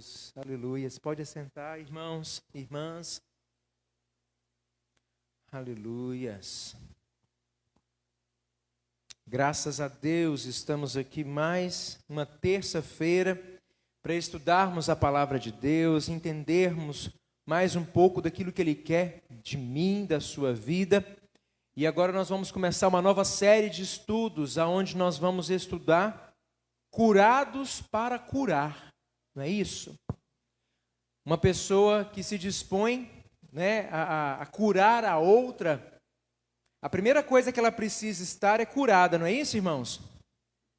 Deus, aleluia. Você pode assentar, irmãos, irmãs. Aleluias. Graças a Deus, estamos aqui mais uma terça-feira para estudarmos a palavra de Deus, entendermos mais um pouco daquilo que Ele quer de mim, da sua vida. E agora nós vamos começar uma nova série de estudos, onde nós vamos estudar curados para curar, não é isso? Uma pessoa que se dispõe, a curar a outra, a primeira coisa que ela precisa estar é curada, não é isso, irmãos?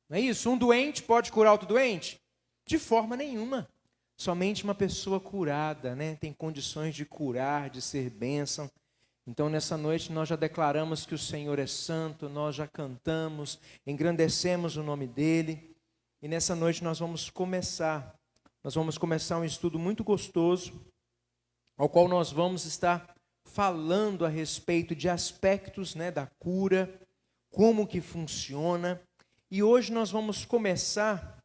Não é isso? Um doente pode curar outro doente? De forma nenhuma. Somente uma pessoa curada, tem condições de curar, de ser bênção. Então, nessa noite, nós já declaramos que o Senhor é santo, nós já cantamos, engrandecemos o nome dEle. E nessa noite nós vamos começar um estudo muito gostoso, ao qual nós vamos estar falando a respeito de aspectos, da cura, como que funciona. E hoje nós vamos começar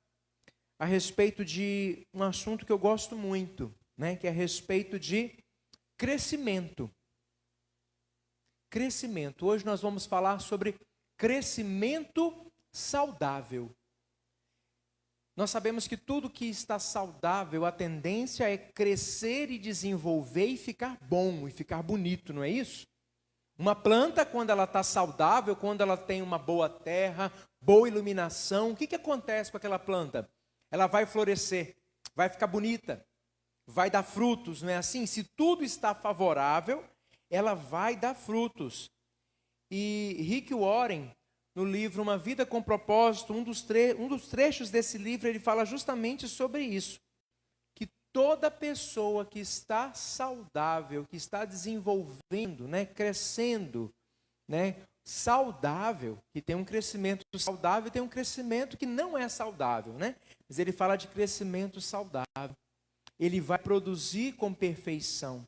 a respeito de um assunto que eu gosto muito, que é a respeito de crescimento. Crescimento. Hoje nós vamos falar sobre crescimento saudável. Nós sabemos que tudo que está saudável, a tendência é crescer e desenvolver e ficar bom, e ficar bonito, não é isso? Uma planta, quando ela está saudável, quando ela tem uma boa terra, boa iluminação, o que acontece com aquela planta? Ela vai florescer, vai ficar bonita, vai dar frutos, não é assim? Se tudo está favorável, ela vai dar frutos. E Rick Warren, no livro Uma Vida com Propósito, um dos trechos desse livro, ele fala justamente sobre isso. Que toda pessoa que está saudável, que está desenvolvendo, crescendo, saudável, que tem um crescimento saudável, tem um crescimento que não é saudável, Mas ele fala de crescimento saudável. Ele vai produzir com perfeição.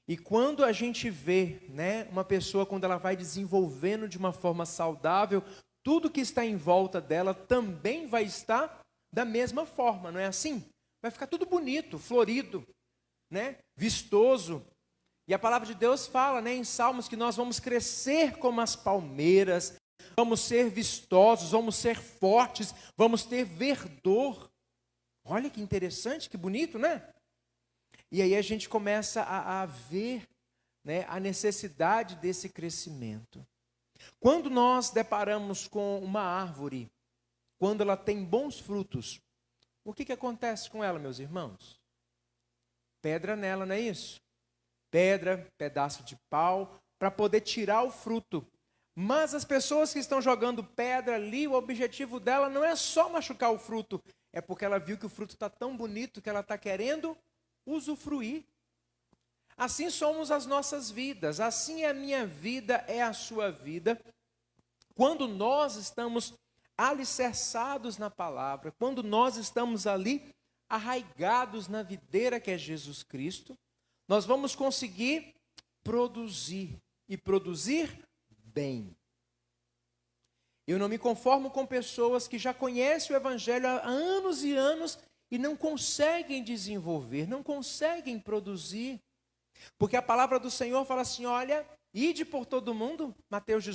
E quando a gente vê, uma pessoa, quando ela vai desenvolvendo de uma forma saudável, tudo que está em volta dela também vai estar da mesma forma, não é assim? Vai ficar tudo bonito, florido, vistoso. E a palavra de Deus fala, em Salmos, que nós vamos crescer como as palmeiras, vamos ser vistosos, vamos ser fortes, vamos ter verdor. Olha que interessante, que bonito, E aí a gente começa a ver, a necessidade desse crescimento. Quando nós deparamos com uma árvore, quando ela tem bons frutos, o que acontece com ela, meus irmãos? Pedra nela, não é isso? Pedra, pedaço de pau, para poder tirar o fruto. Mas as pessoas que estão jogando pedra ali, o objetivo dela não é só machucar o fruto, é porque ela viu que o fruto está tão bonito que ela está querendo usufruir. Assim somos as nossas vidas, assim é a minha vida, é a sua vida. Quando nós estamos alicerçados na palavra, quando nós estamos ali arraigados na videira que é Jesus Cristo, nós vamos conseguir produzir e produzir bem. Eu não me conformo com pessoas que já conhecem o Evangelho há anos e anos e não conseguem desenvolver, não conseguem produzir. Porque a palavra do Senhor fala assim, olha, ide por todo mundo, Mateus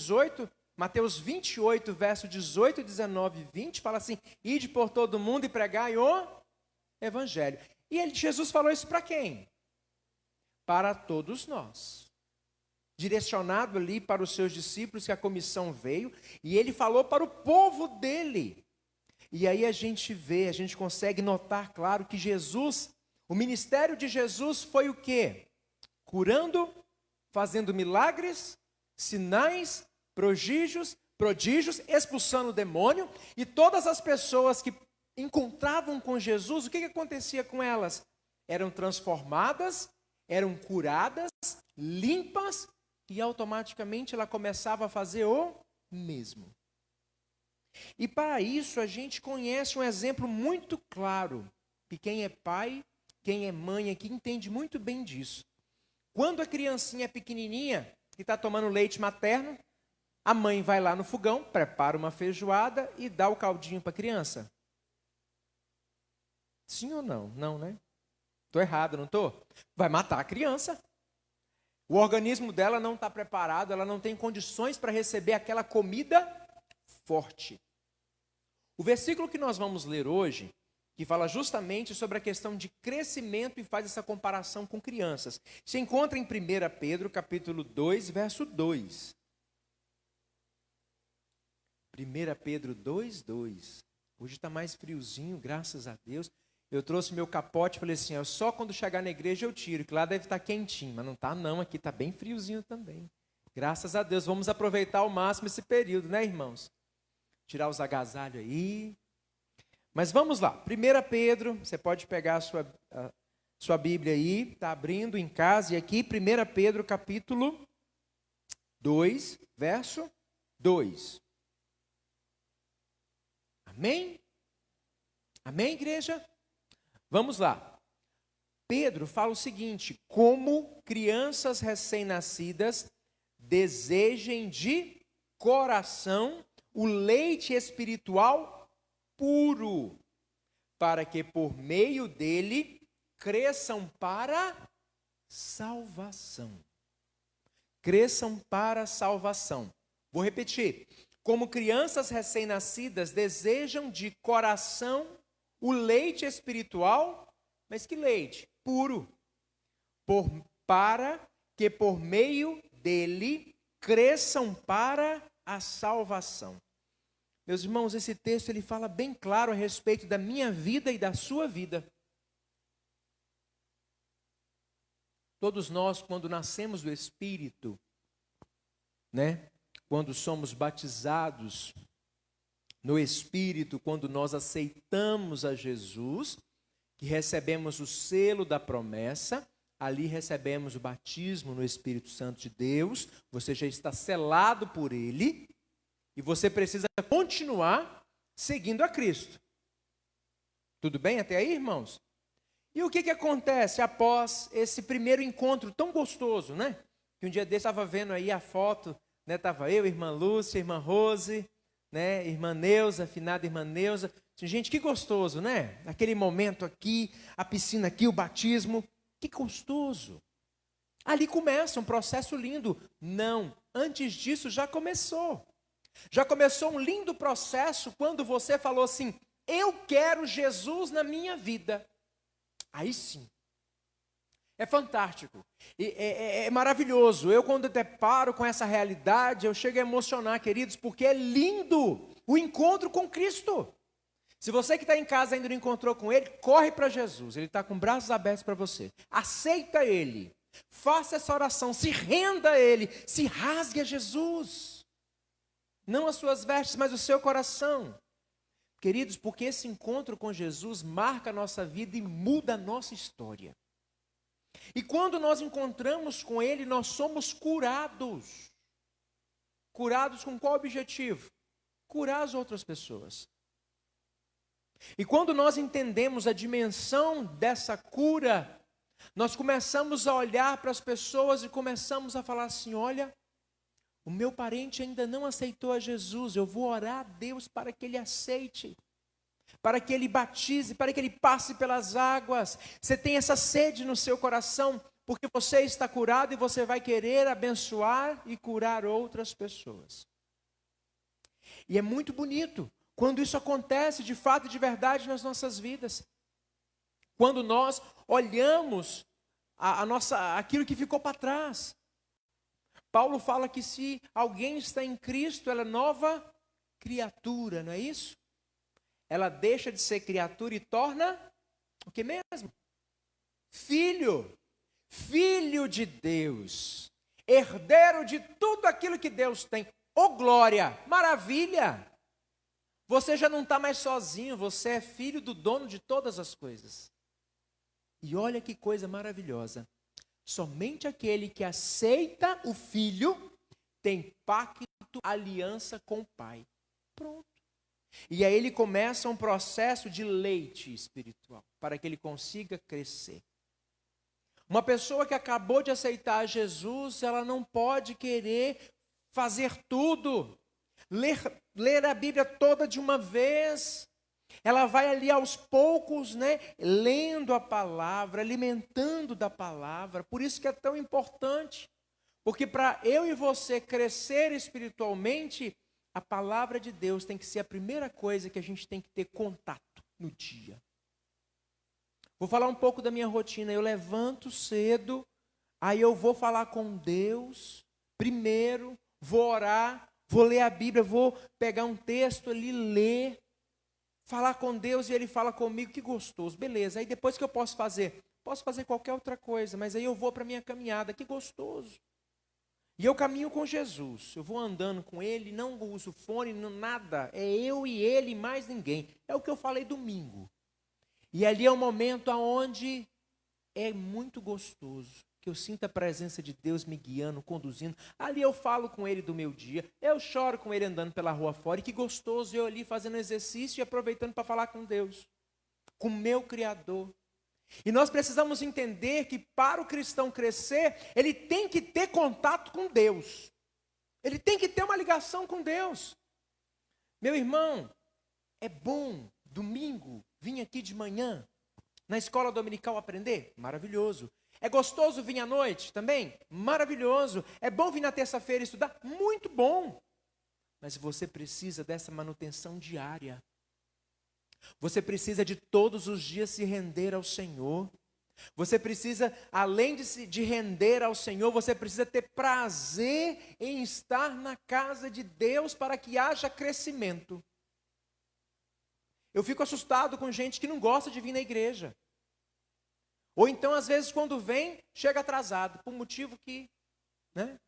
28, verso 18, 19 e 20, fala assim, ide por todo mundo e pregai o Evangelho. E Jesus falou isso para quem? Para todos nós. Direcionado ali para os seus discípulos, que a comissão veio, e ele falou para o povo dele. E aí a gente consegue notar, claro, que o ministério de Jesus foi o quê? Curando, fazendo milagres, sinais, prodígios, expulsando o demônio, e todas as pessoas que encontravam com Jesus, o que acontecia com elas? Eram transformadas, eram curadas, limpas, e automaticamente ela começava a fazer o mesmo. E para isso a gente conhece um exemplo muito claro, que quem é pai, quem é mãe aqui entende muito bem disso. Quando a criancinha é pequenininha e está tomando leite materno, a mãe vai lá no fogão, prepara uma feijoada e dá o caldinho para a criança. Sim ou não? Não, né? Estou errado, não estou? Vai matar a criança. O organismo dela não está preparado, ela não tem condições para receber aquela comida forte. O versículo que nós vamos ler hoje, que fala justamente sobre a questão de crescimento e faz essa comparação com crianças, se encontra em 1 Pedro, capítulo 2, verso 2. 1 Pedro 2, 2. Hoje está mais friozinho, graças a Deus. Eu trouxe meu capote e falei assim, só quando chegar na igreja eu tiro, que lá deve estar quentinho. Mas não está não, aqui está bem friozinho também. Graças a Deus, vamos aproveitar ao máximo esse período, né, irmãos? Tirar os agasalhos aí. Mas vamos lá, 1 Pedro, você pode pegar a sua Bíblia aí, está abrindo em casa, e aqui 1 Pedro capítulo 2, verso 2. Amém? Amém, igreja? Vamos lá. Pedro fala o seguinte: como crianças recém-nascidas desejem de coração o leite espiritual puro, para que por meio dele cresçam para salvação. Cresçam para salvação. Vou repetir. Como crianças recém-nascidas desejam de coração o leite espiritual, mas que leite? Puro. Para que por meio dele cresçam para a salvação. Meus irmãos, esse texto ele fala bem claro a respeito da minha vida e da sua vida. Todos nós, quando nascemos do Espírito, né? Quando somos batizados no Espírito, quando nós aceitamos a Jesus, que recebemos o selo da promessa, ali recebemos o batismo no Espírito Santo de Deus, você já está selado por Ele, e você precisa continuar seguindo a Cristo. Tudo bem até aí, irmãos? E o que acontece após esse primeiro encontro tão gostoso, né? Que um dia desse estava vendo aí a foto, né? Estava eu, irmã Lúcia, irmã Rose, né? Irmã Neuza, afinada irmã Neuza. Gente, que gostoso, né? Aquele momento aqui, a piscina aqui, o batismo. Que gostoso. Ali começa um processo lindo. Não, antes disso já começou. Já começou um lindo processo quando você falou assim, eu quero Jesus na minha vida. Aí sim. É fantástico. É maravilhoso. Eu quando deparo com essa realidade, eu chego a emocionar, queridos, porque é lindo o encontro com Cristo. Se você que está em casa ainda não encontrou com Ele, corre para Jesus. Ele está com braços abertos para você. Aceita Ele. Faça essa oração. Se renda a Ele. Se rasgue a Jesus. Não as suas vestes, mas o seu coração. Queridos, porque esse encontro com Jesus marca a nossa vida e muda a nossa história. E quando nós encontramos com Ele, nós somos curados. Curados com qual objetivo? Curar as outras pessoas. E quando nós entendemos a dimensão dessa cura, nós começamos a olhar para as pessoas e começamos a falar assim, olha, o meu parente ainda não aceitou a Jesus, eu vou orar a Deus para que ele aceite, para que ele batize, para que ele passe pelas águas. Você tem essa sede no seu coração, porque você está curado e você vai querer abençoar e curar outras pessoas. E é muito bonito quando isso acontece de fato e de verdade nas nossas vidas. Quando nós olhamos aquilo que ficou para trás. Paulo fala que se alguém está em Cristo, ela é nova criatura, não é isso? Ela deixa de ser criatura e torna o que mesmo? Filho. Filho de Deus. Herdeiro de tudo aquilo que Deus tem. Ô glória, maravilha! Você já não está mais sozinho, você é filho do dono de todas as coisas. E olha que coisa maravilhosa. Somente aquele que aceita o Filho tem pacto, aliança com o Pai. Pronto. E aí ele começa um processo de leite espiritual, para que ele consiga crescer. Uma pessoa que acabou de aceitar Jesus, ela não pode querer fazer tudo. Ler a Bíblia toda de uma vez. Ela vai ali aos poucos, né, lendo a palavra, alimentando da palavra. Por isso que é tão importante. Porque para eu e você crescer espiritualmente, a palavra de Deus tem que ser a primeira coisa que a gente tem que ter contato no dia. Vou falar um pouco da minha rotina. Eu levanto cedo, aí eu vou falar com Deus primeiro, vou orar, vou ler a Bíblia, vou pegar um texto ali, ler, falar com Deus e Ele fala comigo, que gostoso, beleza. Aí depois que eu posso fazer? Posso fazer qualquer outra coisa, mas aí eu vou para a minha caminhada, que gostoso. E eu caminho com Jesus, eu vou andando com Ele, não uso fone, não, nada, é eu e Ele e mais ninguém. É o que eu falei domingo. E ali é um momento onde é muito gostoso, que eu sinto a presença de Deus me guiando, conduzindo. Ali eu falo com Ele do meu dia, eu choro com Ele andando pela rua fora, e que gostoso eu ali fazendo exercício e aproveitando para falar com Deus, com o meu Criador. E nós precisamos entender que para o cristão crescer, ele tem que ter contato com Deus. Ele tem que ter uma ligação com Deus. Meu irmão, é bom domingo vir aqui de manhã na escola dominical aprender? Maravilhoso. É gostoso vir à noite também? Maravilhoso. É bom vir na terça-feira estudar? Muito bom. Mas você precisa dessa manutenção diária. Você precisa de todos os dias se render ao Senhor. Você precisa, além de render ao Senhor, você precisa ter prazer em estar na casa de Deus para que haja crescimento. Eu fico assustado com gente que não gosta de vir na igreja. Ou então, às vezes, quando vem, chega atrasado, por motivo que, né?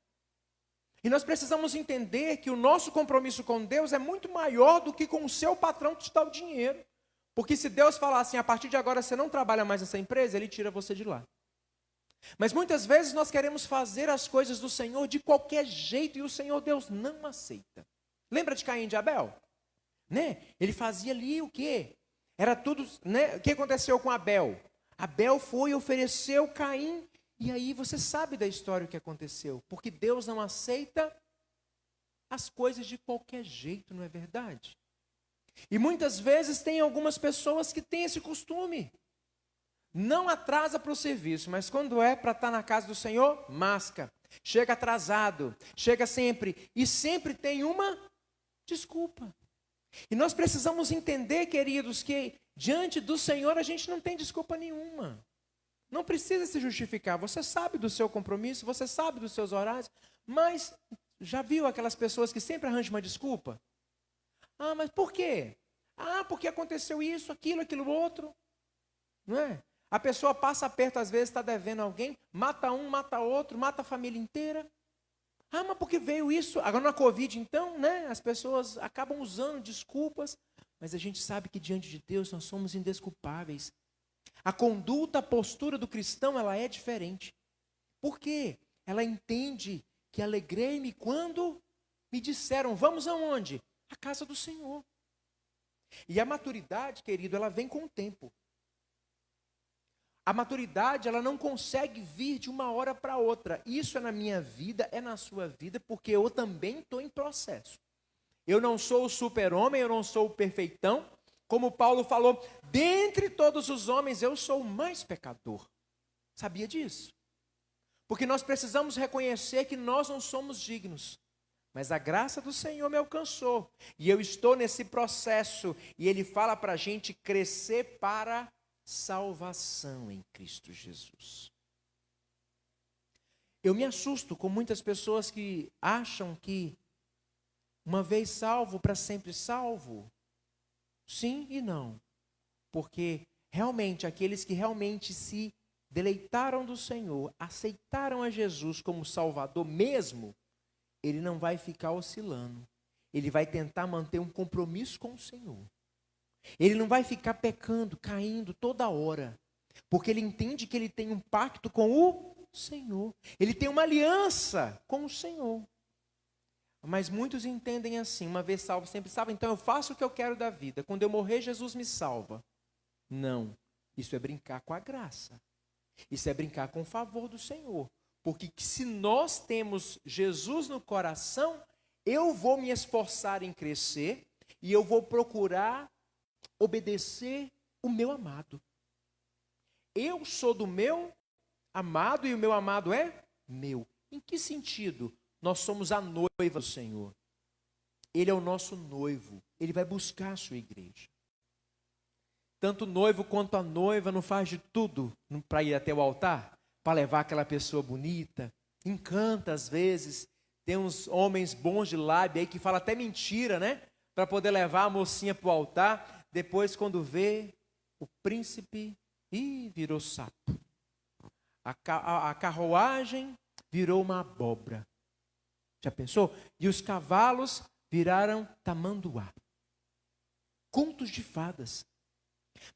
E nós precisamos entender que o nosso compromisso com Deus é muito maior do que com o seu patrão que te dá o dinheiro. Porque se Deus falar assim, a partir de agora você não trabalha mais nessa empresa, Ele tira você de lá. Mas muitas vezes nós queremos fazer as coisas do Senhor de qualquer jeito e o Senhor Deus não aceita. Lembra de Caim e de Abel? Né? Ele fazia ali o quê? Era tudo, né? O que aconteceu com Abel? Abel foi e ofereceu Caim. E aí você sabe da história o que aconteceu. Porque Deus não aceita as coisas de qualquer jeito, não é verdade? E muitas vezes tem algumas pessoas que têm esse costume. Não atrasa para o serviço, mas quando é para estar na casa do Senhor, masca. Chega atrasado, chega sempre. E sempre tem uma desculpa. E nós precisamos entender, queridos, que diante do Senhor a gente não tem desculpa nenhuma. Não precisa se justificar. Você sabe do seu compromisso, você sabe dos seus horários, mas já viu aquelas pessoas que sempre arranjam uma desculpa? Ah, mas por quê? Ah, porque aconteceu isso, aquilo outro. Não é? A pessoa passa perto, às vezes está devendo alguém, mata um, mata outro, mata a família inteira. Ah, mas porque veio isso? Agora na Covid, então, né? As pessoas acabam usando desculpas, mas a gente sabe que diante de Deus nós somos indesculpáveis. A conduta, a postura do cristão, ela é diferente. Por quê? Ela entende que alegrei-me quando me disseram, vamos aonde? A casa do Senhor. E a maturidade, querido, ela vem com o tempo. A maturidade, ela não consegue vir de uma hora para outra. Isso é na minha vida, é na sua vida, porque eu também estou em processo. Eu não sou o super-homem, eu não sou o perfeitão. Como Paulo falou, dentre todos os homens, eu sou o mais pecador. Sabia disso? Porque nós precisamos reconhecer que nós não somos dignos. Mas a graça do Senhor me alcançou. E eu estou nesse processo. E Ele fala para a gente crescer para salvação em Cristo Jesus. Eu me assusto com muitas pessoas que acham que uma vez salvo, para sempre salvo. Sim e não. Porque realmente, aqueles que realmente se deleitaram do Senhor, aceitaram a Jesus como Salvador mesmo, ele não vai ficar oscilando. Ele vai tentar manter um compromisso com o Senhor. Ele não vai ficar pecando, caindo toda hora. Porque ele entende que ele tem um pacto com o Senhor. Ele tem uma aliança com o Senhor. Mas muitos entendem assim, uma vez salvo, sempre salvo, então eu faço o que eu quero da vida. Quando eu morrer, Jesus me salva. Não, isso é brincar com a graça. Isso é brincar com o favor do Senhor. Porque se nós temos Jesus no coração, eu vou me esforçar em crescer e eu vou procurar obedecer o meu amado. Eu sou do meu amado e o meu amado é meu. Em que sentido? Nós somos a noiva do Senhor. Ele é o nosso noivo. Ele vai buscar a sua igreja. Tanto o noivo quanto a noiva não faz de tudo para ir até o altar, para levar aquela pessoa bonita. Encanta às vezes. Tem uns homens bons de lábia aí que falam até mentira, né? Para poder levar a mocinha para o altar. Depois, quando vê, o príncipe virou sapo. A carruagem virou uma abóbora. Já pensou? E os cavalos viraram tamanduá. Contos de fadas.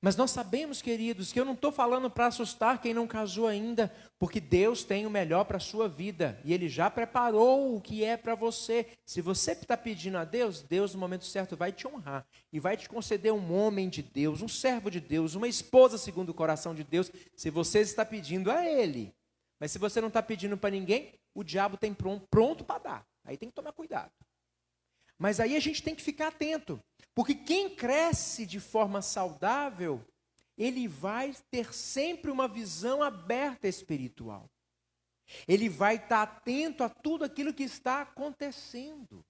Mas nós sabemos, queridos, que eu não estou falando para assustar quem não casou ainda, porque Deus tem o melhor para a sua vida, e Ele já preparou o que é para você. Se você está pedindo a Deus, Deus no momento certo vai te honrar, e vai te conceder um homem de Deus, um servo de Deus, uma esposa segundo o coração de Deus, se você está pedindo a Ele. Mas se você não está pedindo para ninguém, o diabo tem pronto para dar, aí tem que tomar cuidado. Mas aí a gente tem que ficar atento, porque quem cresce de forma saudável, ele vai ter sempre uma visão aberta espiritual. Ele vai estar atento a tudo aquilo que está acontecendo.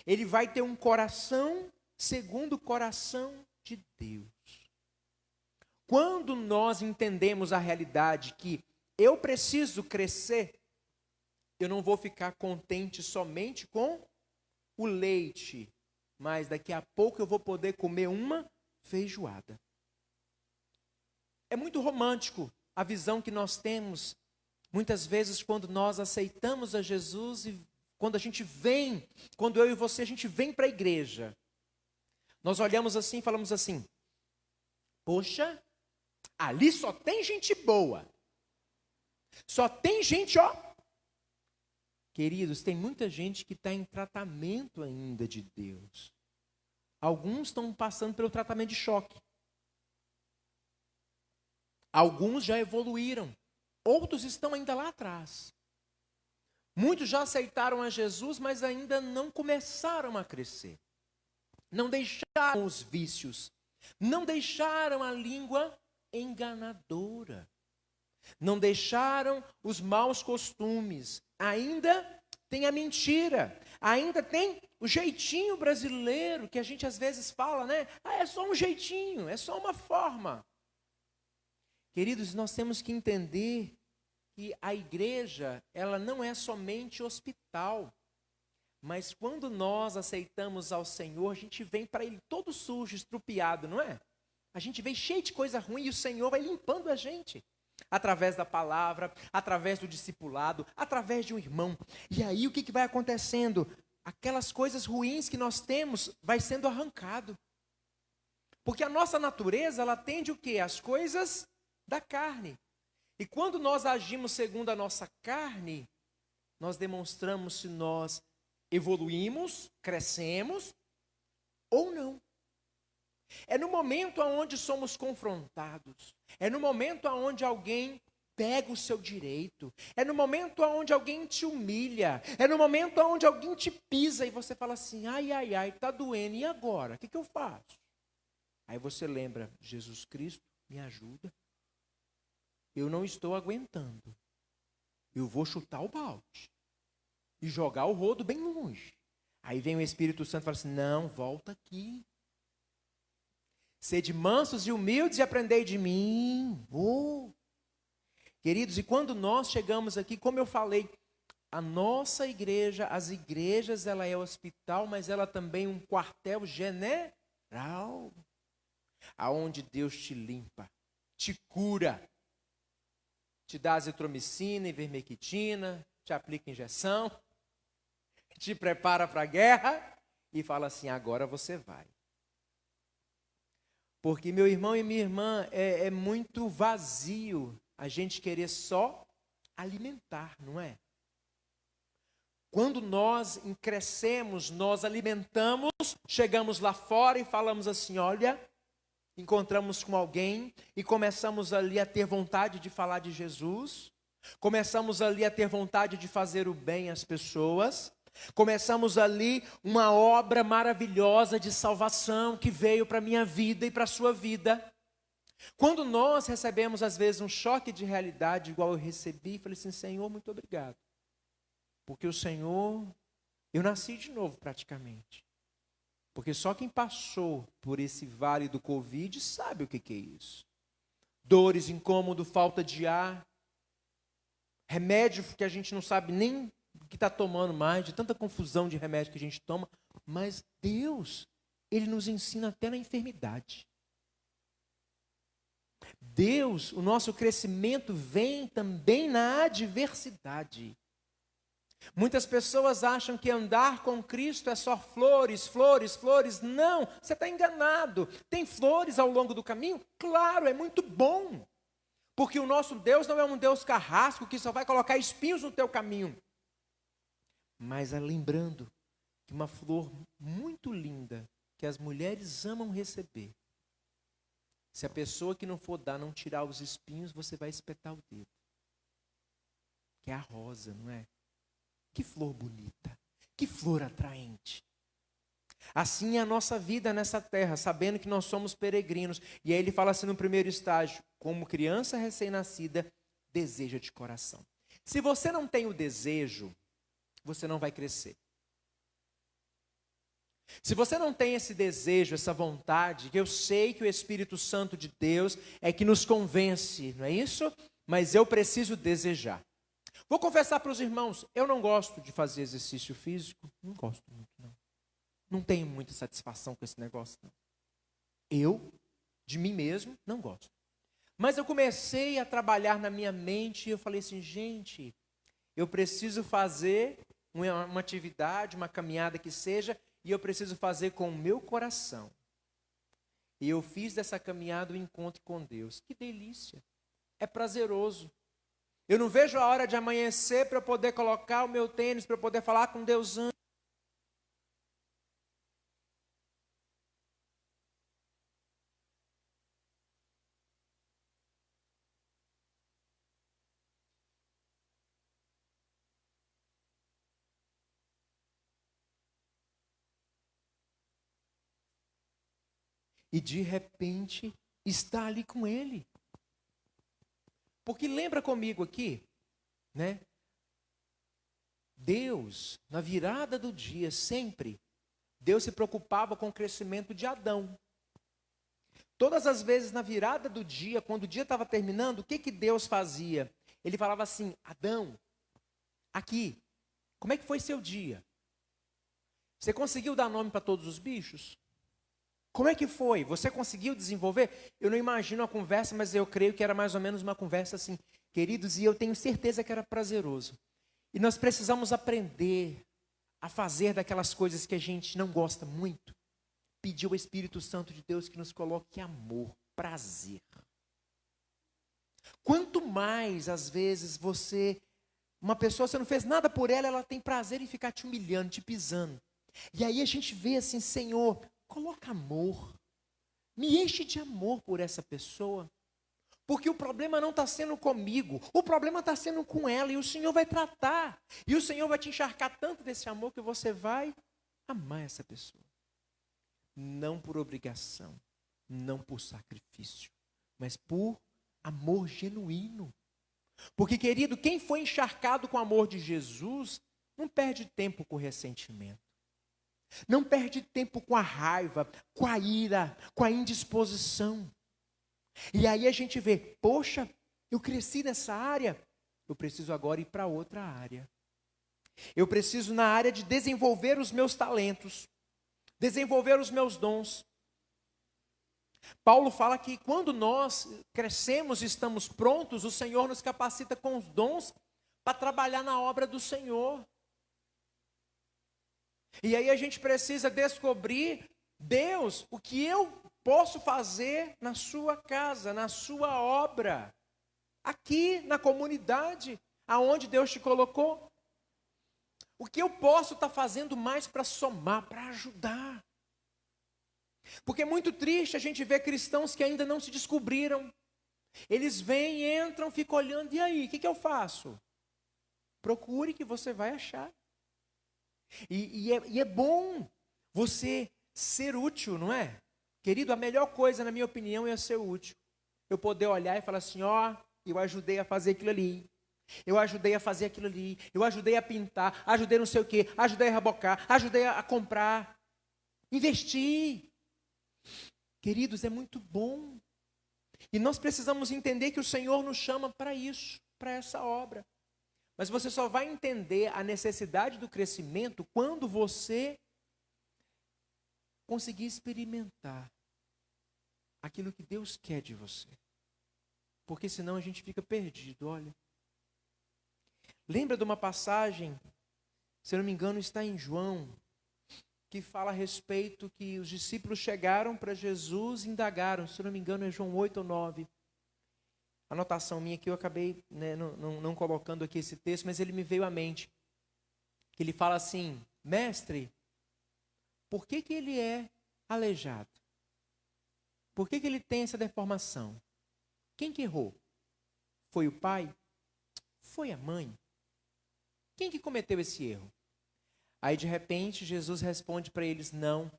Ele vai ter um coração segundo o coração de Deus. Quando nós entendemos a realidade que eu preciso crescer, eu não vou ficar contente somente com o leite, mas daqui a pouco eu vou poder comer uma feijoada. É muito romântico a visão que nós temos, muitas vezes, quando nós aceitamos a Jesus e quando a gente vem, quando eu e você, a gente vem para a igreja. Nós olhamos assim e falamos assim, poxa, ali só tem gente boa. Só tem gente, ó. Queridos, tem muita gente que está em tratamento ainda de Deus. Alguns estão passando pelo tratamento de choque. Alguns já evoluíram. Outros estão ainda lá atrás. Muitos já aceitaram a Jesus, mas ainda não começaram a crescer. Não deixaram os vícios. Não deixaram a língua enganadora. Não deixaram os maus costumes. Ainda tem a mentira. Ainda tem o jeitinho brasileiro que a gente às vezes fala, né? É só um jeitinho, é só uma forma. Queridos, nós temos que entender que a igreja, ela não é somente hospital. Mas quando nós aceitamos ao Senhor, a gente vem para Ele todo sujo, estrupiado, não é? A gente vem cheio de coisa ruim e o Senhor vai limpando a gente. Através da palavra, através do discipulado, através de um irmão. E aí o que vai acontecendo? Aquelas coisas ruins que nós temos vai sendo arrancado. Porque a nossa natureza, ela tende o quê? As coisas da carne. E quando nós agimos segundo a nossa carne, nós demonstramos se nós evoluímos, crescemos ou não. É no momento onde somos confrontados, é no momento onde alguém pega o seu direito, é no momento onde alguém te humilha, é no momento onde alguém te pisa e você fala assim, ai, ai, ai, está doendo, e agora? O que eu faço? Aí você lembra, Jesus Cristo, me ajuda, eu não estou aguentando, eu vou chutar o balde e jogar o rodo bem longe. Aí vem o Espírito Santo e fala assim, não, volta aqui. Sede mansos e humildes e aprendei de mim. Queridos, e quando nós chegamos aqui, como eu falei, a nossa igreja, as igrejas, ela é hospital, mas ela também é um quartel general, aonde Deus te limpa, te cura, te dá azitromicina, ivermectina, te aplica injeção, te prepara para a guerra e fala assim, agora você vai. Porque, meu irmão e minha irmã, é muito vazio a gente querer só alimentar, não é? Quando nós crescemos, nós alimentamos, chegamos lá fora e falamos assim, olha, encontramos com alguém e começamos ali a ter vontade de falar de Jesus, começamos ali a ter vontade de fazer o bem às pessoas, Começamos ali uma obra maravilhosa de salvação que veio para a minha vida e para a sua vida. Quando nós recebemos, às vezes, um choque de realidade, igual eu recebi, falei assim, Senhor, muito obrigado. Porque o Senhor, eu nasci de novo praticamente. Porque só quem passou por esse vale do Covid sabe o que é isso. Dores, incômodo, falta de ar, remédio que a gente não sabe nem o que está tomando mais, de tanta confusão de remédio que a gente toma. Mas Deus, Ele nos ensina até na enfermidade. Deus, o nosso crescimento vem também na adversidade. Muitas pessoas acham que andar com Cristo é só flores, flores, flores. Não, você está enganado. Tem flores ao longo do caminho? Claro, é muito bom. Porque o nosso Deus não é um Deus carrasco que só vai colocar espinhos no teu caminho. Mas lembrando que uma flor muito linda, que as mulheres amam receber, se a pessoa que não for dar, não tirar os espinhos, você vai espetar o dedo. Que é a rosa, não é? Que flor bonita, que flor atraente. Assim é a nossa vida nessa terra, sabendo que nós somos peregrinos. E aí ele fala assim no primeiro estágio, como criança recém-nascida, deseja de coração. Se você não tem o desejo, você não vai crescer. Se você não tem esse desejo, essa vontade, que eu sei que o Espírito Santo de Deus é que nos convence, não é isso? Mas eu preciso desejar. Vou confessar para os irmãos, eu não gosto de fazer exercício físico, não gosto muito não. Não tenho muita satisfação com esse negócio não. Eu, de mim mesmo, não gosto. Mas eu comecei a trabalhar na minha mente e eu falei assim, gente, eu preciso fazer uma atividade, uma caminhada que seja, e eu preciso fazer com o meu coração. E eu fiz dessa caminhada um encontro com Deus. Que delícia! É prazeroso. Eu não vejo a hora de amanhecer para eu poder colocar o meu tênis, para eu poder falar com Deus antes. E de repente está ali com Ele. Porque lembra comigo aqui, né? Deus, na virada do dia, sempre, Deus se preocupava com o crescimento de Adão. Todas as vezes na virada do dia, quando o dia estava terminando, o que Deus fazia? Ele falava assim, Adão, aqui, como é que foi seu dia? Você conseguiu dar nome para todos os bichos? Como é que foi? Você conseguiu desenvolver? Eu não imagino a conversa, mas eu creio que era mais ou menos uma conversa assim, queridos, e eu tenho certeza que era prazeroso. E nós precisamos aprender a fazer daquelas coisas que a gente não gosta muito. Pedir ao Espírito Santo de Deus que nos coloque amor, prazer. Quanto mais, às vezes, uma pessoa, você não fez nada por ela, ela tem prazer em ficar te humilhando, te pisando. E aí a gente vê assim, Senhor, coloca amor, me enche de amor por essa pessoa, porque o problema não está sendo comigo, o problema está sendo com ela, e o Senhor vai tratar, e o Senhor vai te encharcar tanto desse amor que você vai amar essa pessoa. Não por obrigação, não por sacrifício, mas por amor genuíno. Porque, querido, quem foi encharcado com o amor de Jesus, não perde tempo com ressentimento. Não perde tempo com a raiva, com a ira, com a indisposição. E aí a gente vê, poxa, eu cresci nessa área, eu preciso agora ir para outra área. Eu preciso na área de desenvolver os meus talentos, desenvolver os meus dons. Paulo fala que quando nós crescemos e estamos prontos, o Senhor nos capacita com os dons para trabalhar na obra do Senhor. E aí a gente precisa descobrir, Deus, o que eu posso fazer na sua casa, na sua obra, aqui na comunidade, aonde Deus te colocou. O que eu posso estar fazendo mais para somar, para ajudar. Porque é muito triste a gente ver cristãos que ainda não se descobriram. Eles vêm, entram, ficam olhando, e aí, o que eu faço? Procure que você vai achar. E é bom você ser útil, não é? Querido, a melhor coisa, na minha opinião, é ser útil. Eu poder olhar e falar assim, ó, eu ajudei a fazer aquilo ali. Eu ajudei a fazer aquilo ali. Eu ajudei a pintar, ajudei não sei o quê, ajudei a rebocar, ajudei a comprar. Investir. Queridos, é muito bom. E nós precisamos entender que o Senhor nos chama para isso, para essa obra. Mas você só vai entender a necessidade do crescimento quando você conseguir experimentar aquilo que Deus quer de você. Porque senão a gente fica perdido, olha. Lembra de uma passagem, se eu não me engano está em João, que fala a respeito que os discípulos chegaram para Jesus e indagaram, se eu não me engano é João 8 ou 9. Anotação minha que eu acabei não colocando aqui esse texto, mas ele me veio à mente. Que ele fala assim, mestre, por que ele é aleijado? Por que ele tem essa deformação? Quem que errou? Foi o pai? Foi a mãe? Quem que cometeu esse erro? Aí de repente Jesus responde para eles, não,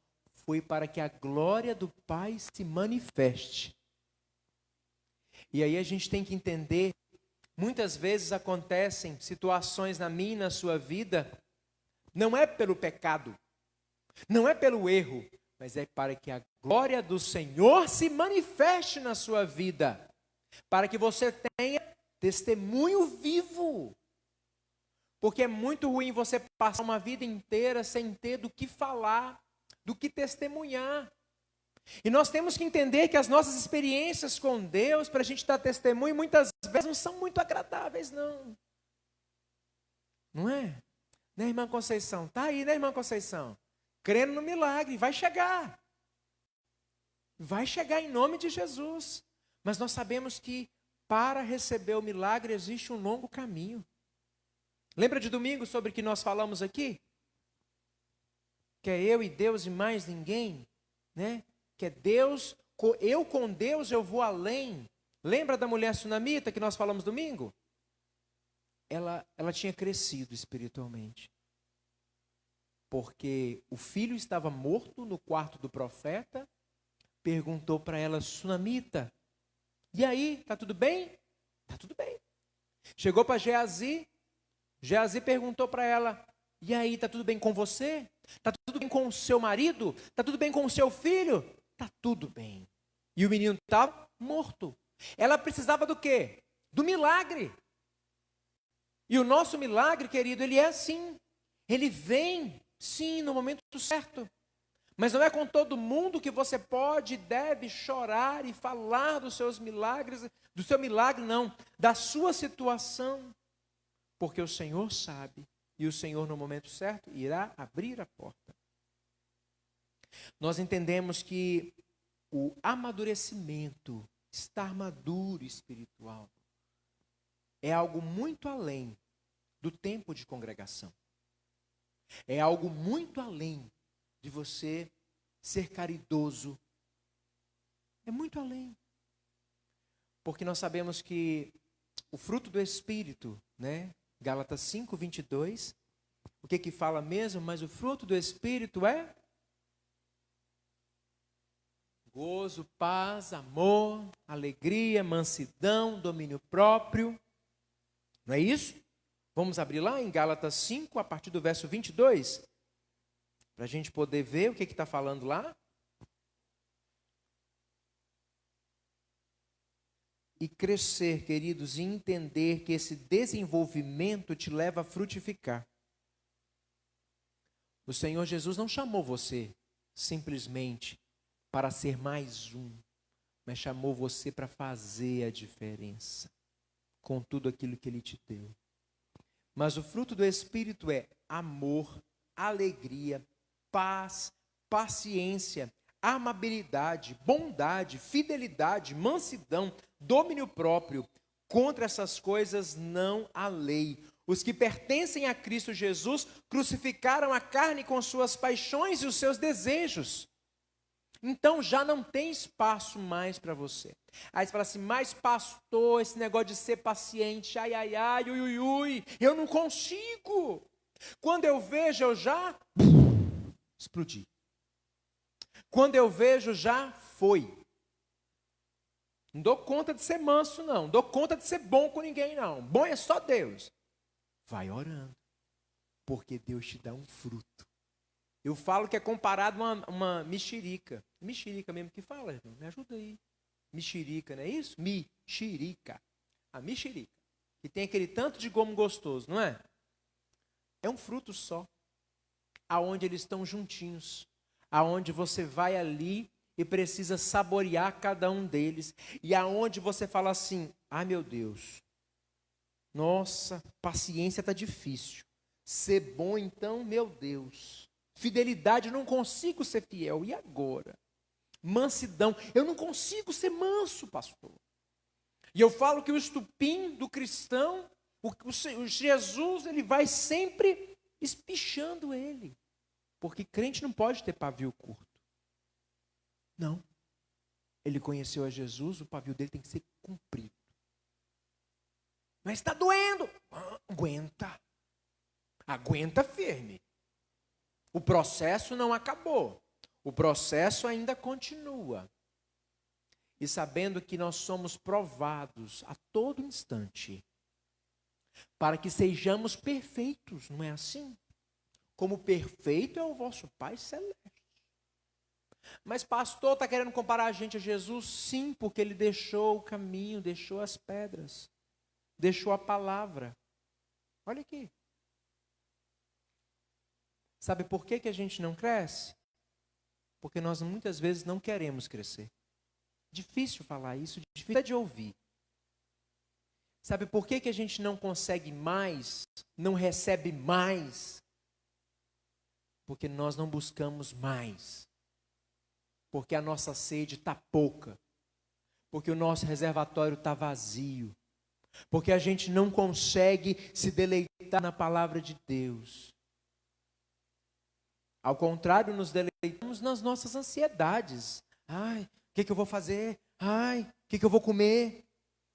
foi para que a glória do Pai se manifeste. E aí a gente tem que entender, muitas vezes acontecem situações na minha e na sua vida, não é pelo pecado, não é pelo erro, mas é para que a glória do Senhor se manifeste na sua vida, para que você tenha testemunho vivo. Porque é muito ruim você passar uma vida inteira sem ter do que falar, do que testemunhar. E nós temos que entender que as nossas experiências com Deus, para a gente dar testemunho, muitas vezes não são muito agradáveis, não. Não é? Né, irmã Conceição? Está aí, né, irmã Conceição? Crendo no milagre, vai chegar. Vai chegar em nome de Jesus. Mas nós sabemos que para receber o milagre existe um longo caminho. Lembra de domingo sobre o que nós falamos aqui? Que é eu e Deus e mais ninguém, né? Que é Deus, eu com Deus eu vou além. Lembra da mulher sunamita que nós falamos domingo? Ela tinha crescido espiritualmente. Porque o filho estava morto no quarto do profeta, perguntou para ela, sunamita, e aí, tá tudo bem? Tá tudo bem. Chegou para Geazi perguntou para ela, e aí, tá tudo bem com você? Tá tudo bem com o seu marido? Tá tudo bem com o seu filho? Tá tudo bem. E o menino estava morto. Ela precisava do quê? Do milagre. E o nosso milagre, querido, ele é assim. Ele vem, sim, no momento certo. Mas não é com todo mundo que você pode e deve chorar e falar dos seus milagres, do seu milagre, não, da sua situação. Porque o Senhor sabe, e o Senhor no momento certo irá abrir a porta. Nós entendemos que o amadurecimento, estar maduro espiritual, é algo muito além do tempo de congregação. É algo muito além de você ser caridoso. É muito além. Porque nós sabemos que o fruto do Espírito, né? Gálatas 5, 22, o que fala mesmo? Mas o fruto do Espírito é gozo, paz, amor, alegria, mansidão, domínio próprio. Não é isso? Vamos abrir lá em Gálatas 5, a partir do verso 22, para a gente poder ver o que está falando lá. E crescer, queridos, e entender que esse desenvolvimento te leva a frutificar. O Senhor Jesus não chamou você simplesmente para ser mais um, mas chamou você para fazer a diferença com tudo aquilo que Ele te deu. Mas o fruto do Espírito é amor, alegria, paz, paciência, amabilidade, bondade, fidelidade, mansidão, domínio próprio. Contra essas coisas não há lei. Os que pertencem a Cristo Jesus crucificaram a carne com suas paixões e os seus desejos. Então já não tem espaço mais para você. Aí você fala assim, mas pastor, esse negócio de ser paciente, ai, ai, ai, ui, ui, ui, eu não consigo. Quando eu vejo, eu já explodi. Quando eu vejo, já foi. Não dou conta de ser manso, não. Não dou conta de ser bom com ninguém, não. Bom é só Deus. Vai orando, porque Deus te dá um fruto. Eu falo que é comparado a uma mexerica. Mexerica mesmo que fala, irmão. Me ajuda aí. Mexerica, não é isso? Mexerica. A mexerica. Que tem aquele tanto de gomo gostoso, não é? É um fruto só. Aonde eles estão juntinhos. Aonde você vai ali e precisa saborear cada um deles. E aonde você fala assim, ai meu Deus, nossa, paciência está difícil. Ser bom então, meu Deus. Fidelidade, eu não consigo ser fiel. E agora? Mansidão, eu não consigo ser manso, pastor. E eu falo que o estupim do cristão, o Jesus, ele vai sempre espichando ele. Porque crente não pode ter pavio curto. Não. Ele conheceu a Jesus, o pavio dele tem que ser comprido. Mas está doendo. Aguenta. Aguenta firme. O processo não acabou. O processo ainda continua. E sabendo que nós somos provados a todo instante, para que sejamos perfeitos, não é assim? Como perfeito é o vosso Pai Celeste. Mas pastor, está querendo comparar a gente a Jesus? Sim, porque ele deixou o caminho, deixou as pedras, deixou a palavra. Olha aqui. Sabe por que a gente não cresce? Porque nós muitas vezes não queremos crescer. Difícil falar isso, difícil de ouvir. Sabe por que a gente não consegue mais, não recebe mais? Porque nós não buscamos mais. Porque a nossa sede está pouca. Porque o nosso reservatório está vazio. Porque a gente não consegue se deleitar na palavra de Deus. Ao contrário, nos deleitamos nas nossas ansiedades. Ai, o que eu vou fazer? Ai, o que eu vou comer?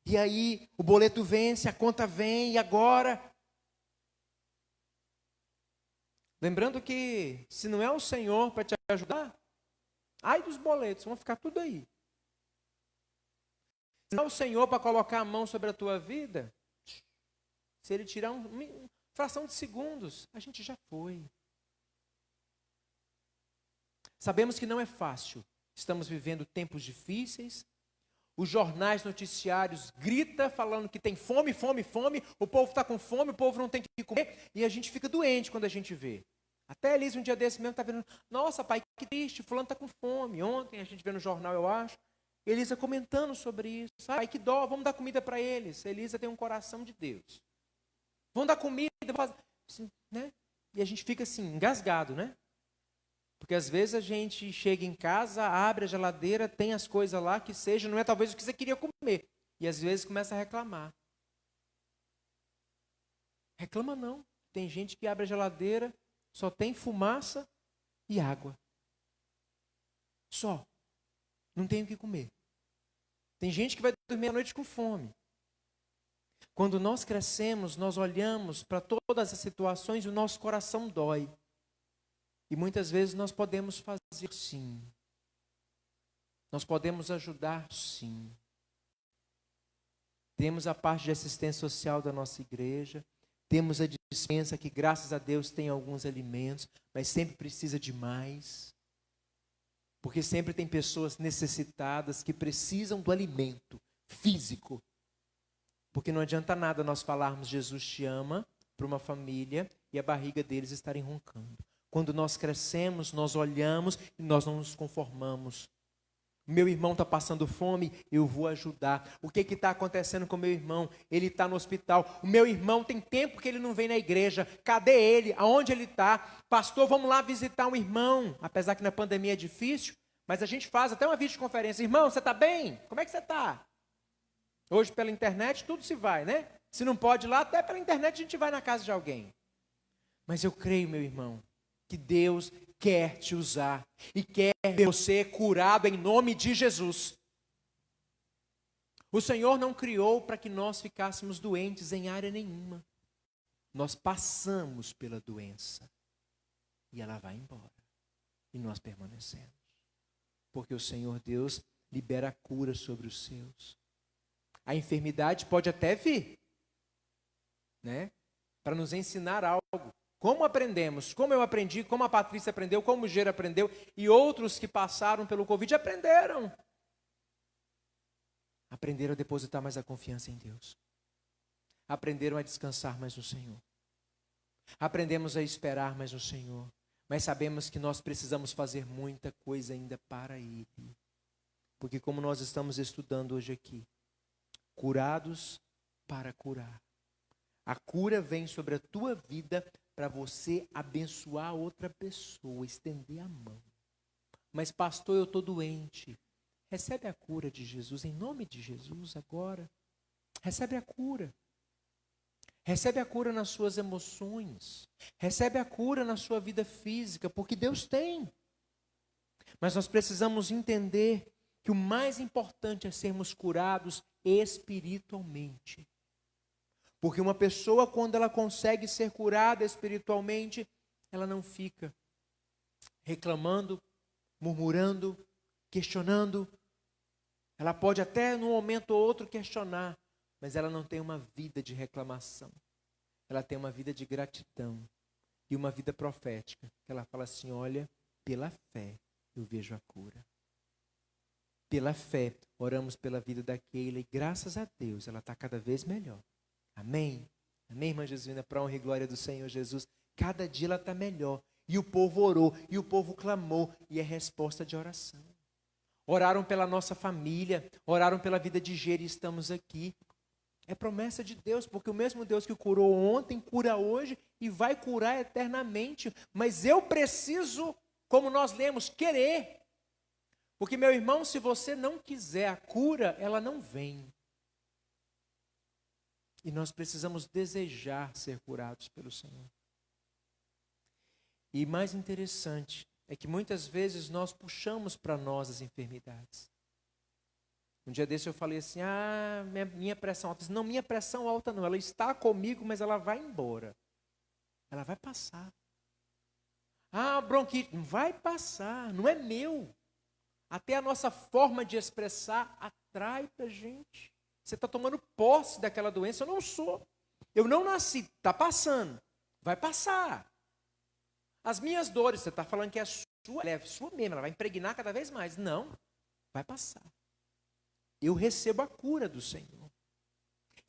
E aí, o boleto vence, a conta vem, e agora? Lembrando que, se não é o Senhor para te ajudar, ai dos boletos, vão ficar tudo aí. Se não é o Senhor para colocar a mão sobre a tua vida, se Ele tirar uma fração de segundos, a gente já foi. Sabemos que não é fácil. Estamos vivendo tempos difíceis. Os jornais noticiários gritam falando que tem fome, fome, fome. O povo está com fome, o povo não tem o que comer. E a gente fica doente quando a gente vê. Até a Elisa um dia desse mesmo está vendo. Nossa, pai, que triste, fulano está com fome. Ontem a gente vê no jornal, eu acho. Elisa comentando sobre isso. Pai, que dó, vamos dar comida para eles. Elisa tem um coração de Deus. Vamos dar comida, assim, né? E a gente fica assim, engasgado, né? Porque às vezes a gente chega em casa, abre a geladeira, tem as coisas lá que seja, não é talvez o que você queria comer. E às vezes começa a reclamar. Reclama não. Tem gente que abre a geladeira, só tem fumaça e água. Só. Não tem o que comer. Tem gente que vai dormir à noite com fome. Quando nós crescemos, nós olhamos para todas as situações e o nosso coração dói. E muitas vezes nós podemos fazer sim. Nós podemos ajudar sim. Temos a parte de assistência social da nossa igreja. Temos a despensa que, graças a Deus, tem alguns alimentos, mas sempre precisa de mais. Porque sempre tem pessoas necessitadas que precisam do alimento físico. Porque não adianta nada nós falarmos Jesus te ama para uma família e a barriga deles estarem roncando. Quando nós crescemos, nós olhamos e nós não nos conformamos. Meu irmão está passando fome, eu vou ajudar. O que está acontecendo com meu irmão? Ele está no hospital. O meu irmão tem tempo que ele não vem na igreja. Cadê ele? Aonde ele está? Pastor, vamos lá visitar um irmão. Apesar que na pandemia é difícil, mas a gente faz até uma videoconferência. Irmão, você está bem? Como é que você está? Hoje pela internet tudo se vai, né? Se não pode ir lá, até pela internet a gente vai na casa de alguém. Mas eu creio, meu irmão, que Deus quer te usar e quer ver você curado em nome de Jesus. O Senhor não criou para que nós ficássemos doentes em área nenhuma. nós passamos pela doença e ela vai embora. E nós permanecemos. Porque o Senhor Deus libera a cura sobre os seus. A enfermidade pode até vir, né? Para nos ensinar algo. Como aprendemos? Como eu aprendi, como a Patrícia aprendeu, como o Gera aprendeu, e outros que passaram pelo Covid aprenderam. Aprenderam a depositar mais a confiança em Deus. Aprenderam a descansar mais no Senhor. Aprendemos a esperar mais no Senhor. Mas sabemos que nós precisamos fazer muita coisa ainda para Ele. Porque como nós estamos estudando hoje aqui, curados para curar. A cura vem sobre a tua vida para você abençoar outra pessoa, estender a mão. Mas pastor, eu estou doente. Recebe a cura de Jesus, em nome de Jesus agora. Recebe a cura. Recebe a cura nas suas emoções. Recebe a cura na sua vida física, porque Deus tem. Mas nós precisamos entender que o mais importante é sermos curados espiritualmente. Porque uma pessoa, quando ela consegue ser curada espiritualmente, ela não fica reclamando, murmurando, questionando. Ela pode até num momento ou outro questionar, mas ela não tem uma vida de reclamação. Ela tem uma vida de gratidão e uma vida profética. Ela fala assim, olha, pela fé eu vejo a cura. Pela fé, oramos pela vida daquela e graças a Deus ela está cada vez melhor. Amém? Amém, irmã Jesuína, para a honra e glória do Senhor Jesus. Cada dia ela está melhor. E o povo orou, e o povo clamou, e é resposta de oração. Oraram pela nossa família, oraram pela vida de Gera e estamos aqui. É promessa de Deus, porque o mesmo Deus que curou ontem, cura hoje e vai curar eternamente. Mas eu preciso, como nós lemos, querer. Porque, meu irmão, se você não quiser a cura, ela não vem. E nós precisamos desejar ser curados pelo Senhor. E mais interessante é que muitas vezes nós puxamos para nós as enfermidades. Um dia desse eu falei assim, minha pressão alta. Não, minha pressão alta não, ela está comigo, mas ela vai embora. Ela vai passar. Bronquite, vai passar, não é meu. Até a nossa forma de expressar atrai para a gente. Você está tomando posse daquela doença, eu não sou. Eu não nasci, está passando, vai passar. As minhas dores, você está falando que é sua, ela é sua mesmo, ela vai impregnar cada vez mais. Não, vai passar. Eu recebo a cura do Senhor.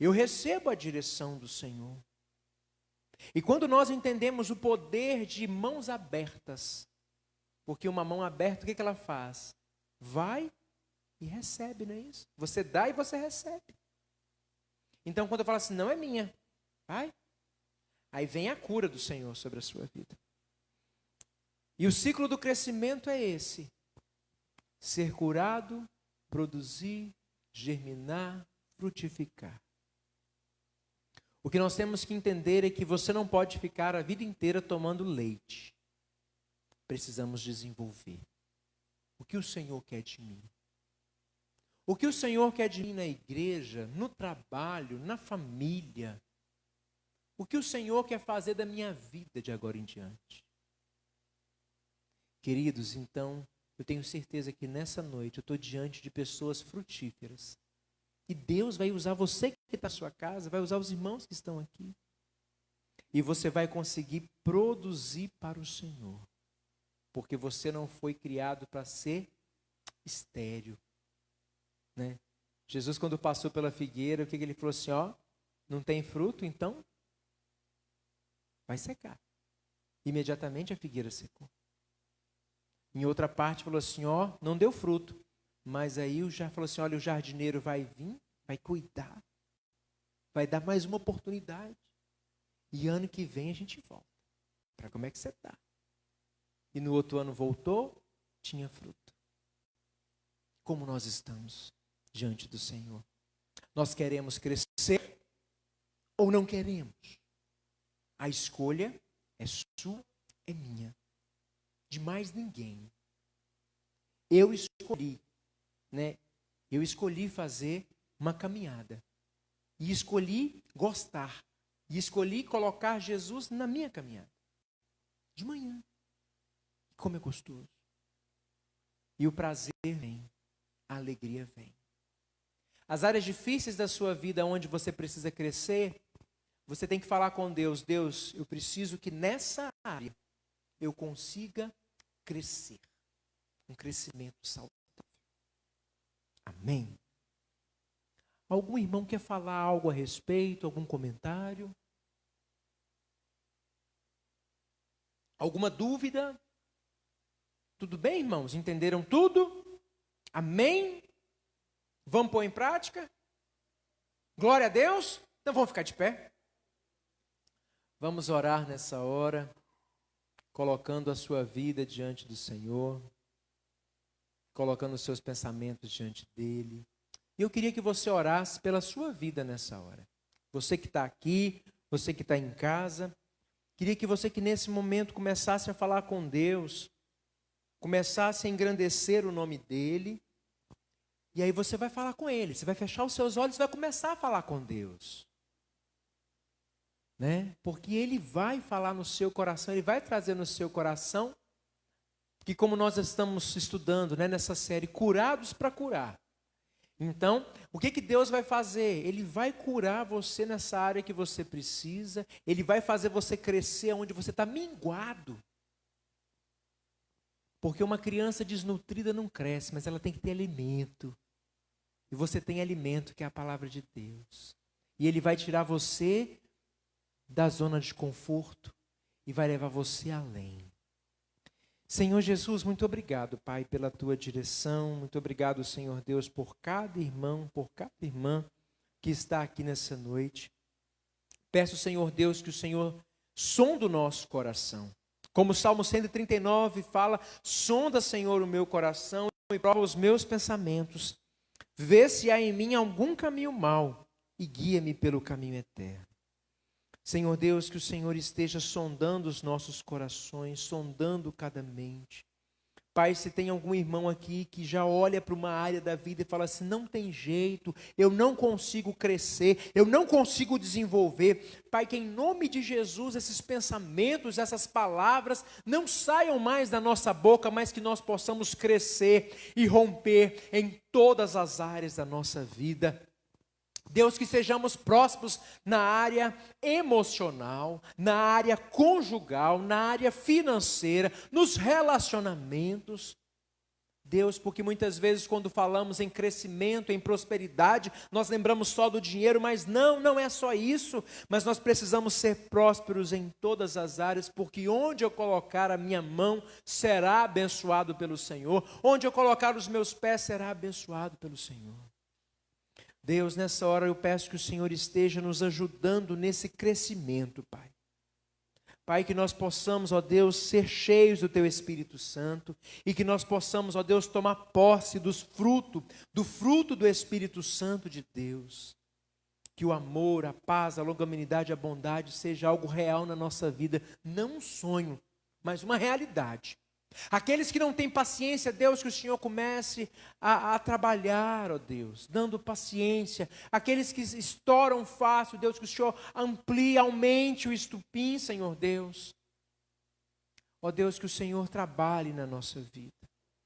Eu recebo a direção do Senhor. E quando nós entendemos o poder de mãos abertas, porque uma mão aberta, o que ela faz? Vai e recebe, não é isso? Você dá e você recebe. Então, quando eu falo assim, não é minha, vai. Aí vem a cura do Senhor sobre a sua vida. E o ciclo do crescimento é esse. Ser curado, produzir, germinar, frutificar. O que nós temos que entender é que você não pode ficar a vida inteira tomando leite. Precisamos desenvolver. O que o Senhor quer de mim? O que o Senhor quer de mim na igreja, no trabalho, na família? O que o Senhor quer fazer da minha vida de agora em diante? Queridos, então, eu tenho certeza que nessa noite eu estou diante de pessoas frutíferas. E Deus vai usar você que está na sua casa, vai usar os irmãos que estão aqui. E você vai conseguir produzir para o Senhor. Porque você não foi criado para ser estéril. Né? Jesus, quando passou pela figueira, o que ele falou assim, não tem fruto, então vai secar. Imediatamente a figueira secou. Em outra parte falou assim, não deu fruto. Mas aí já falou assim, olha, o jardineiro vai vir, vai cuidar, vai dar mais uma oportunidade. E ano que vem a gente volta. Para como é que você está? E no outro ano voltou, tinha fruto. Como nós estamos diante do Senhor? Nós queremos crescer ou não queremos? A escolha é sua, é minha. De mais ninguém. Eu escolhi, né? Eu escolhi fazer uma caminhada. E escolhi gostar. E escolhi colocar Jesus na minha caminhada. De manhã. Como é gostoso. E o prazer vem, a alegria vem. As áreas difíceis da sua vida, onde você precisa crescer, você tem que falar com Deus. Deus, eu preciso que nessa área eu consiga crescer. Um crescimento saudável. Amém. Algum irmão quer falar algo a respeito, algum comentário? Alguma dúvida? Tudo bem, irmãos? Entenderam tudo? Amém? Vamos pôr em prática? Glória a Deus? Então vamos ficar de pé. Vamos orar nessa hora, colocando a sua vida diante do Senhor, colocando os seus pensamentos diante dEle. E eu queria que você orasse pela sua vida nessa hora. Você que está aqui, você que está em casa, queria que você que nesse momento começasse a falar com Deus, começasse a engrandecer o nome dEle, e aí você vai falar com Ele, você vai fechar os seus olhos e vai começar a falar com Deus. Né? Porque Ele vai falar no seu coração, Ele vai trazer no seu coração, que como nós estamos estudando, né, nessa série, curados para curar. Então, o que Deus vai fazer? Ele vai curar você nessa área que você precisa, Ele vai fazer você crescer onde você está minguado. Porque uma criança desnutrida não cresce, mas ela tem que ter alimento. E você tem alimento, que é a palavra de Deus. E Ele vai tirar você da zona de conforto e vai levar você além. Senhor Jesus, muito obrigado, Pai, pela Tua direção. Muito obrigado, Senhor Deus, por cada irmão, por cada irmã que está aqui nessa noite. Peço, Senhor Deus, que o Senhor sonde o nosso coração. Como o Salmo 139 fala, sonda, Senhor, o meu coração e prova os meus pensamentos. Vê se há em mim algum caminho mau e guia-me pelo caminho eterno. Senhor Deus, que o Senhor esteja sondando os nossos corações, sondando cada mente. Pai, se tem algum irmão aqui que já olha para uma área da vida e fala assim, não tem jeito, eu não consigo crescer, eu não consigo desenvolver. Pai, que em nome de Jesus esses pensamentos, essas palavras não saiam mais da nossa boca, mas que nós possamos crescer e romper em todas as áreas da nossa vida. Deus, que sejamos prósperos na área emocional, na área conjugal, na área financeira, nos relacionamentos. Deus, porque muitas vezes quando falamos em crescimento, em prosperidade, nós lembramos só do dinheiro, mas não é só isso. Mas nós precisamos ser prósperos em todas as áreas, porque onde eu colocar a minha mão será abençoado pelo Senhor, onde eu colocar os meus pés será abençoado pelo Senhor. Deus, nessa hora eu peço que o Senhor esteja nos ajudando nesse crescimento, Pai. Pai, que nós possamos, ó Deus, ser cheios do Teu Espírito Santo e que nós possamos, ó Deus, tomar posse do fruto do Espírito Santo de Deus. Que o amor, a paz, a longanimidade, a bondade seja algo real na nossa vida, não um sonho, mas uma realidade. Aqueles que não têm paciência, Deus, que o Senhor comece a trabalhar, ó Deus, dando paciência. Aqueles que estouram fácil, Deus, que o Senhor amplie, aumente o estupim, Senhor Deus. Ó Deus, que o Senhor trabalhe na nossa vida,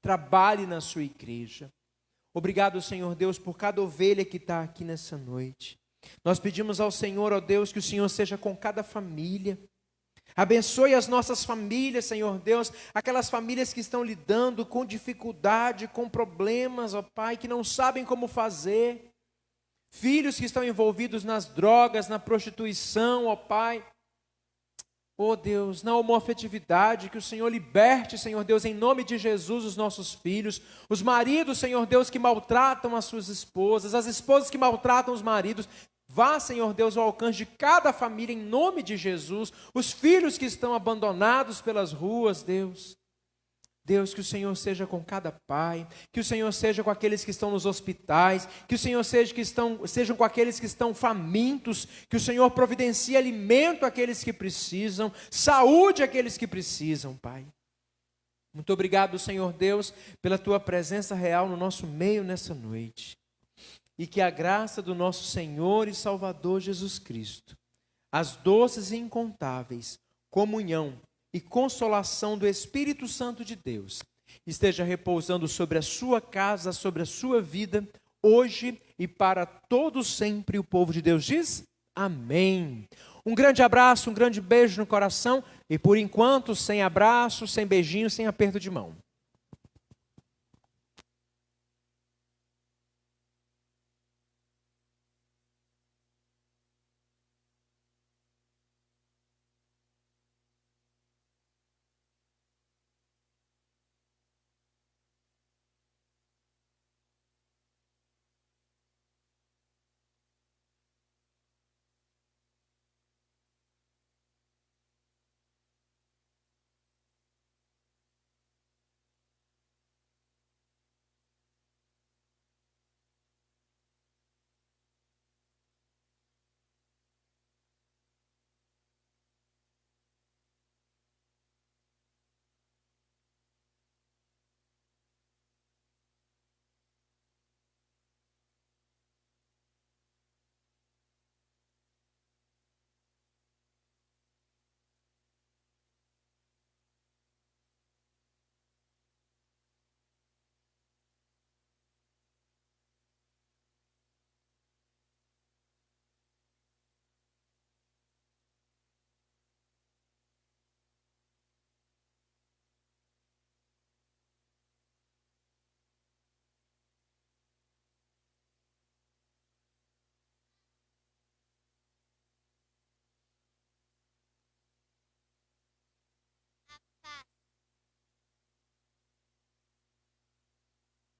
trabalhe na sua igreja. Obrigado, Senhor Deus, por cada ovelha que está aqui nessa noite. Nós pedimos ao Senhor, ó Deus, que o Senhor seja com cada família. Abençoe as nossas famílias, Senhor Deus, aquelas famílias que estão lidando com dificuldade, com problemas, ó Pai, que não sabem como fazer. Filhos que estão envolvidos nas drogas, na prostituição, ó Pai. Ó Deus, na homoafetividade, que o Senhor liberte, Senhor Deus, em nome de Jesus, os nossos filhos. Os maridos, Senhor Deus, que maltratam as suas esposas, as esposas que maltratam os maridos. Vá, Senhor Deus, ao alcance de cada família, em nome de Jesus. Os filhos que estão abandonados pelas ruas, Deus. Deus, que o Senhor seja com cada pai, que o Senhor seja com aqueles que estão nos hospitais, que o Senhor sejam com aqueles que estão famintos, que o Senhor providencie alimento àqueles que precisam, saúde àqueles que precisam, Pai. Muito obrigado, Senhor Deus, pela Tua presença real no nosso meio nessa noite. E que a graça do nosso Senhor e Salvador Jesus Cristo, as doces e incontáveis comunhão e consolação do Espírito Santo de Deus esteja repousando sobre a sua casa, sobre a sua vida, hoje e para todo sempre. O povo de Deus diz amém. Um grande abraço, um grande beijo no coração e por enquanto sem abraço, sem beijinho, sem aperto de mão.